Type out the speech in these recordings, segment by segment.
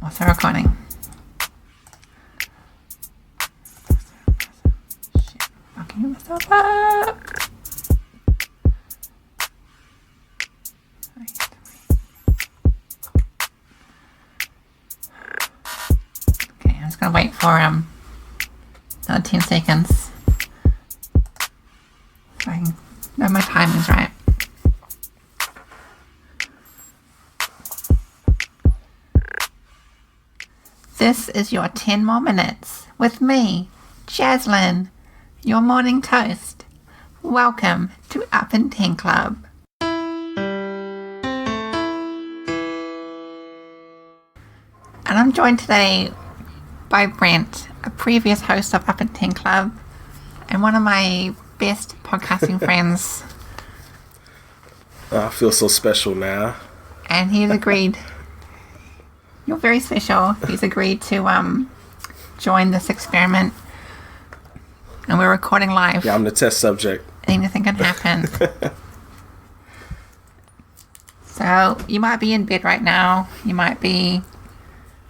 Also recording. Shit, fucking myself up. Okay, I'm just gonna wait for another 10 seconds. So I can know my timing's right. This is your 10 more minutes with me, Jaslyn, your morning toast. Welcome to Up in 10 Club. And I'm joined today by Brent, a previous host of Up in 10 Club, and one of my best podcasting friends. I feel so special now. And he's agreed. You're very special. He's agreed to join this experiment. And we're recording live. Yeah, I'm the test subject. Anything can happen. So you might be in bed right now. You might be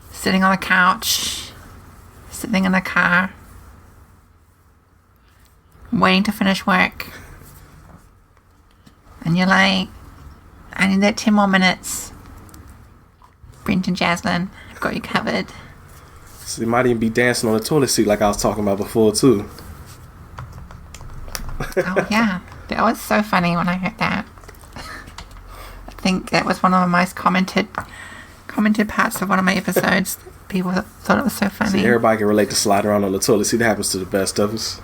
sitting on a couch, sitting in a car, waiting to finish work. And you're like, I need that 10 more minutes. Brent and Jaslyn, I've got you covered. So you might even be dancing on the toilet seat like I was talking about before, too. Oh, yeah. That was so funny when I heard that. I think that was one of the most commented parts of one of my episodes. People thought it was so funny. See, everybody can relate to slide around on the toilet seat. That happens to the best of us.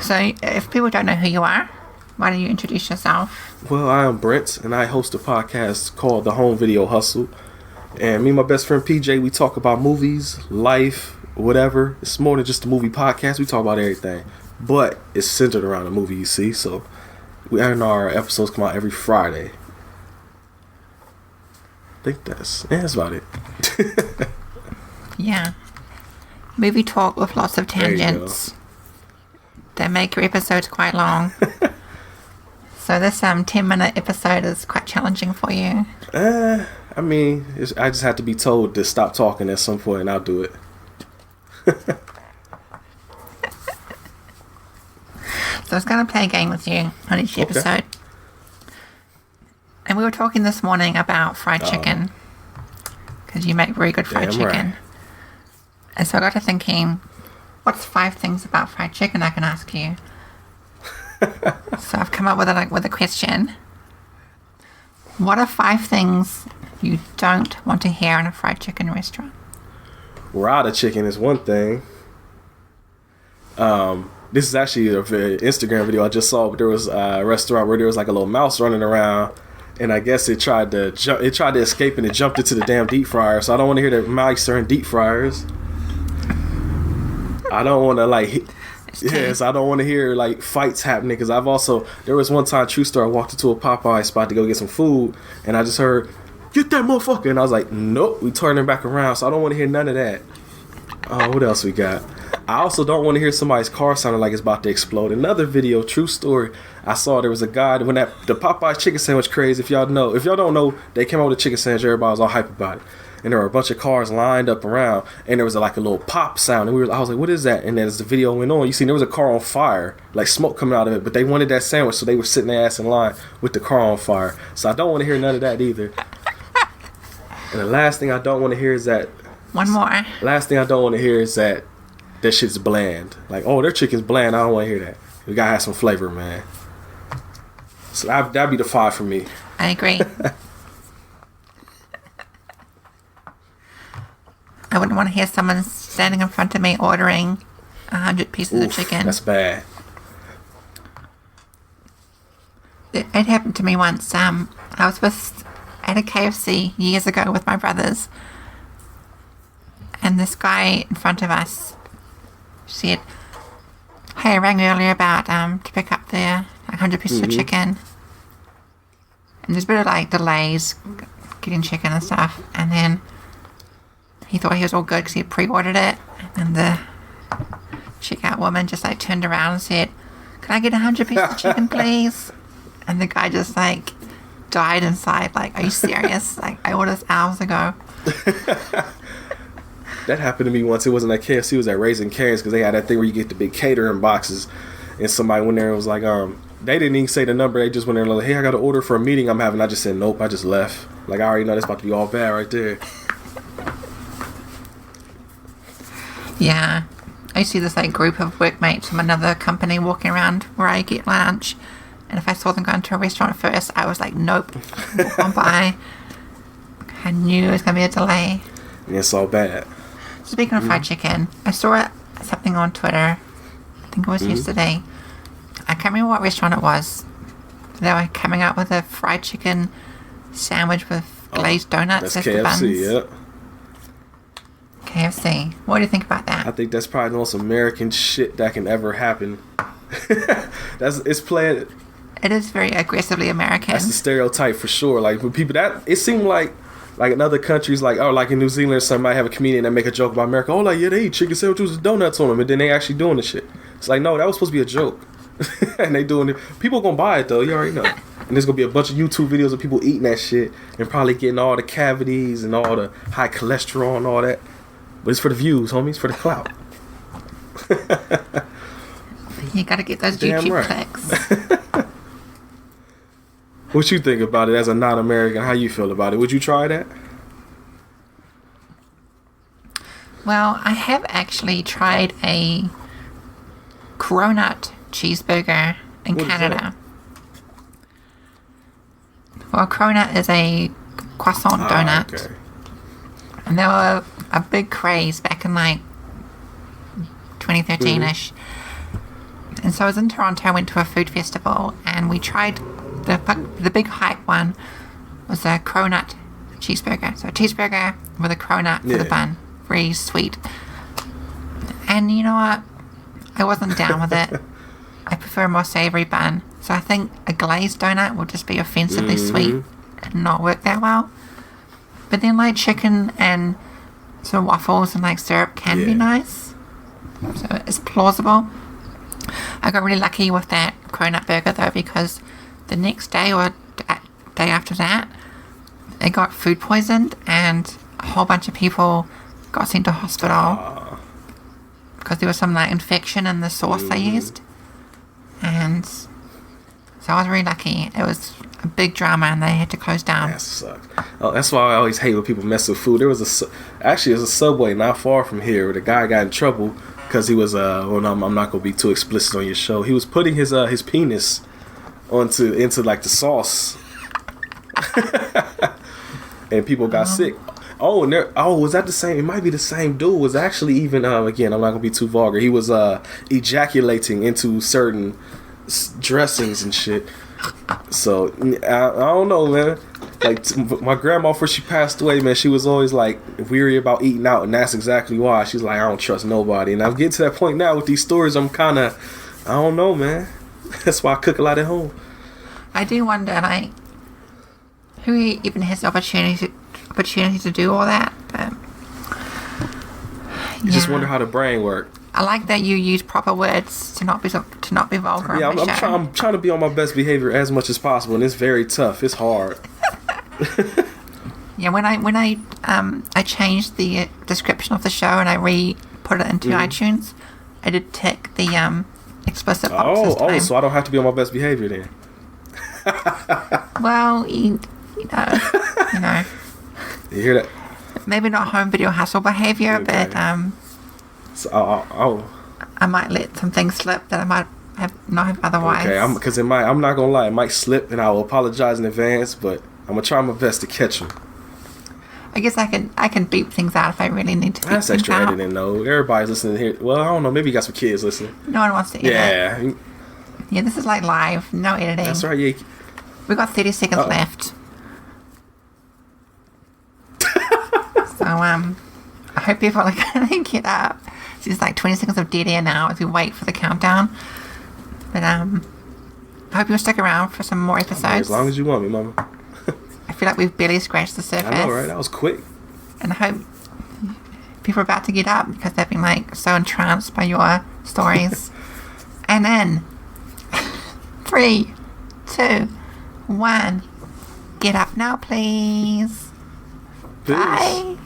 So, if people don't know who you are, why don't you introduce yourself? Well, I am Brent, and I host a podcast called The Home Video Hustle. And me and my best friend PJ, we talk about movies, life, whatever. It's more than just a movie podcast. We talk about everything. But it's centered around a movie, you see. So, our episodes come out every Friday. I think that's about it. Yeah. Movie talk with lots of tangents. That make your episodes quite long. So this 10-minute episode is quite challenging for you. I mean, I just have to be told to stop talking at some point, and I'll do it. So I was going to play a game with you on each episode. And we were talking this morning about fried chicken. Because you make very good fried chicken. Right. And so I got to thinking, what's 5 things about fried chicken I can ask you? So I've come up with a question. What are 5 things you don't want to hear in a fried chicken restaurant? Raw chicken is one thing. This is actually an Instagram video I just saw, but there was a restaurant where there was like a little mouse running around, and I guess it tried to escape and it jumped into the damn deep fryer. So I don't want to hear that mice are in deep fryers. I don't want to I don't want to hear like fights happening, because there was one time, true story, I walked into a Popeye spot to go get some food, and I just heard, "Get that motherfucker," and I was like, nope, we turning back around. So I don't want to hear none of that. What else we got? I also don't want to hear somebody's car sounding like it's about to explode. Another video, true story, I saw there was a guy when the Popeye chicken sandwich craze. If y'all don't know, they came out with a chicken sandwich. Everybody was all hype about it. And there were a bunch of cars lined up around, and there was like a little pop sound, and I was like, what is that? And then as the video went on, you see there was a car on fire, like smoke coming out of it, but they wanted that sandwich, so they were sitting their ass in line with the car on fire. So I don't want to hear none of that either. And the last thing I don't want to hear is that... One more. Last thing I don't want to hear is that shit's bland. Like, oh, their chicken's bland, I don't want to hear that. We gotta have some flavor, man. So that'd be the 5 for me. I agree. I wouldn't want to hear someone standing in front of me ordering 100 pieces of chicken. That's bad. It happened to me once. I was at a KFC years ago with my brothers, and this guy in front of us said, "Hey, I rang earlier about to pick up the 100 pieces of chicken." And there's a bit of like delays getting chicken and stuff, and then he thought he was all good because he had pre-ordered it, and the checkout woman just like turned around and said, "Can I get 100 pieces of chicken, please?" And the guy just, like, died inside. Like, are you serious? Like, I ordered this hours ago. That happened to me once. It wasn't at KFC, it was at Raising Cane's, because they had that thing where you get the big catering boxes. And somebody went there and was like, they didn't even say the number. They just went there and like, hey, I got an order for a meeting I'm having. I just said, nope. I just left. Like, I already know that's about to be all bad right there. Yeah. I see this, like, group of workmates from another company walking around where I get lunch. And if I saw them going to a restaurant first, I was like, nope. Walk on by. I knew it was going to be a delay. And it's all bad. Speaking of fried chicken, I saw something on Twitter. I think it was yesterday. I can't remember what restaurant it was. They were coming out with a fried chicken sandwich with glazed donuts as the buns. That's KFC, yeah. KFC. What do you think about that? I think that's probably the most American shit that can ever happen. It's playing. It is very aggressively American. That's the stereotype for sure. Like, when people, that it seemed like in other countries, like, oh, like in New Zealand or something, might have a comedian that make a joke about America. Oh, like, yeah, they eat chicken sandwiches with donuts on them, and then they actually doing the shit. It's like, no, that was supposed to be a joke. And they doing it. People gonna buy it though, you already know. And there's gonna be a bunch of YouTube videos of people eating that shit and probably getting all the cavities and all the high cholesterol and all that. But it's for the views, homies, for the clout. You gotta get those YouTube clicks. What you think about it as a non-American? How you feel about it? Would you try that? Well, I have actually tried a cronut cheeseburger in Canada. Well, cronut is a croissant donut. Okay. And they were a big craze back in like 2013-ish. And so I was in Toronto, I went to a food festival, and we tried the big hype one was a cronut cheeseburger. So a cheeseburger with a cronut for the bun. Very sweet. And you know what? I wasn't down with it. I prefer a more savory bun. So I think a glazed donut will just be offensively sweet and not work that well. But then like chicken and sort of waffles and like syrup can be nice. So it's plausible. I got really lucky with that cronut burger though, because the next day or day after that, it got food poisoned and a whole bunch of people got sent to hospital because there was some like infection in the sauce they used. And so I was really lucky. It was a big drama and they had to close down. That sucks. Oh, that's why I always hate when people mess with food. There was there's a Subway not far from here where the guy got in trouble because he was I'm not gonna be too explicit on your show. He was putting his penis into like the sauce, and people got sick. Oh, and was that the same? It might be the same dude. Was actually even again, I'm not gonna be too vulgar. He was ejaculating into certain dressings and shit. So I don't know, man. Like my grandma, before she passed away, man, she was always like weary about eating out, and that's exactly why. She's like, I don't trust nobody. And I'm getting to that point now with these stories. I'm kind of, I don't know, man. That's why I cook a lot at home. I do wonder, like, who even has the opportunity to do all that. But you just wonder how the brain works. I like that you use proper words to not be vulgar. Yeah, I'm trying to be on my best behavior as much as possible, and it's very tough. It's hard. Yeah, when I changed the description of the show and I put it into iTunes, I did tick the explicit box this time. So I don't have to be on my best behavior then. Well, you know. You hear that? Maybe not home video hustle behavior, okay. But so I might let some things slip that I might not have otherwise. Okay, because I'm not gonna lie, it might slip, and I will apologize in advance, but I'm gonna try my best to catch them. I guess I can beep things out if I really need to beep That's things extra out. editing though. Everybody's listening here. Well, I don't know. Maybe you got some kids listening. No one wants to edit. Yeah. Yeah, this is like live. No editing. That's right. Yeah. We've got 30 seconds left. So I hope people are gonna get up. So it's like 20 seconds of dead air now as we wait for the countdown. But I hope you'll stick around for some more episodes. As long as you want me, mama. I feel like we've barely scratched the surface. I know, right? That was quick. And I hope people are about to get up because they've been like so entranced by your stories. And then 3, 2, 1. Get up now, please. Peace. Bye.